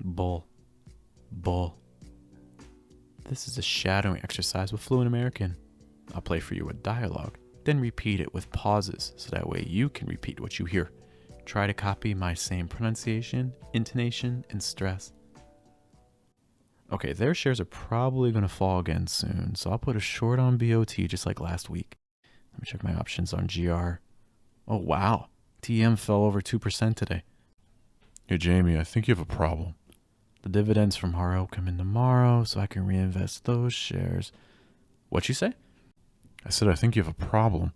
Bull. Bull. This is a shadowing exercise with Fluent American. I'll play for you a dialogue, then repeat it with pauses so that way you can repeat what you hear. Try to copy my same pronunciation, intonation, and stress. Okay, their shares are probably going to fall again soon, so I'll put a short on BOT just like last week. Let me check my options on GR. Oh wow, TM fell over 2% today. Hey Jamie, I think you have a problem. The dividends from Haro come in tomorrow, so I can reinvest those shares. What you say? I said I think you have a problem.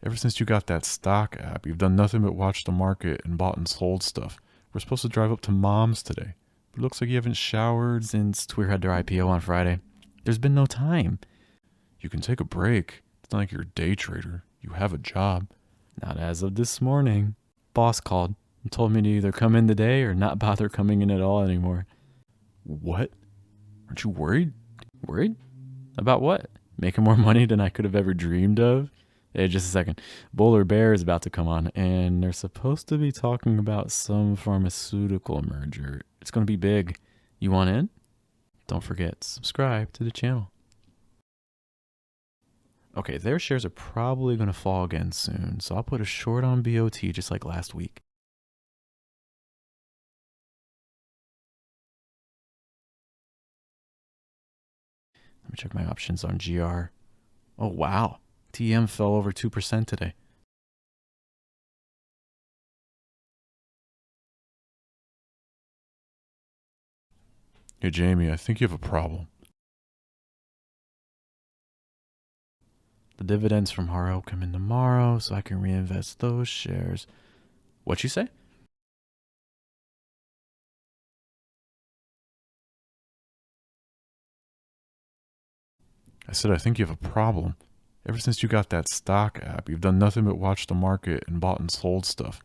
Ever since you got that stock app, you've done nothing but watch the market and bought and sold stuff. We're supposed to drive up to Mom's today. But it looks like you haven't showered. Since Twitter had their IPO on Friday, there's been no time. You can take a break. It's not like you're a day trader. You have a job. Not as of this morning. Boss called and told me to either come in today or not bother coming in at all anymore. What? Aren't you worried? Worried? About what? Making more money than I could have ever dreamed of? Hey, just a second. Bull or Bear is about to come on, and they're supposed to be talking about some pharmaceutical merger. It's going to be big. You want in? Don't forget, subscribe to the channel. Okay, their shares are probably going to fall again soon, so I'll put a short on BOT just like last week. Let me check my options on GR. Oh wow, TM fell over 2% today. Hey Jamie, I think you have a problem. The dividends from Haro come in tomorrow, so I can reinvest those shares. What you say? I said I think you have a problem. Ever since you got that stock app, you've done nothing but watch the market and bought and sold stuff.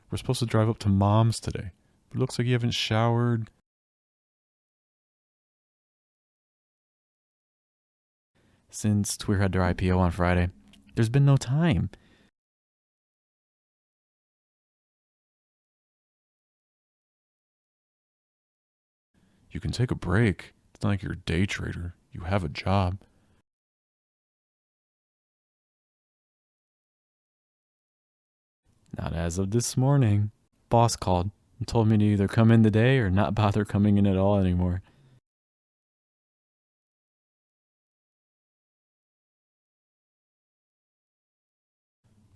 We're supposed to drive up to Mom's today. But it looks like you haven't showered. Since Twitter had their IPO on Friday, there's been no time. You can take a break. It's not like you're a day trader. You have a job. Not as of this morning. Boss called and told me to either come in today or not bother coming in at all anymore.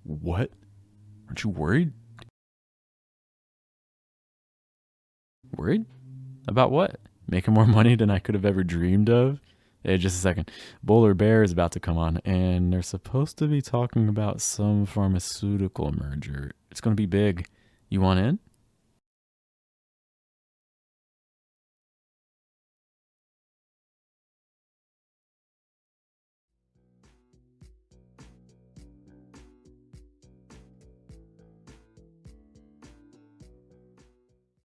What? Aren't you worried? Worried? About what? Making more money than I could have ever dreamed of? Hey, just a second. Bull or Bear is about to come on, and they're supposed to be talking about some pharmaceutical merger. It's going to be big. You want in?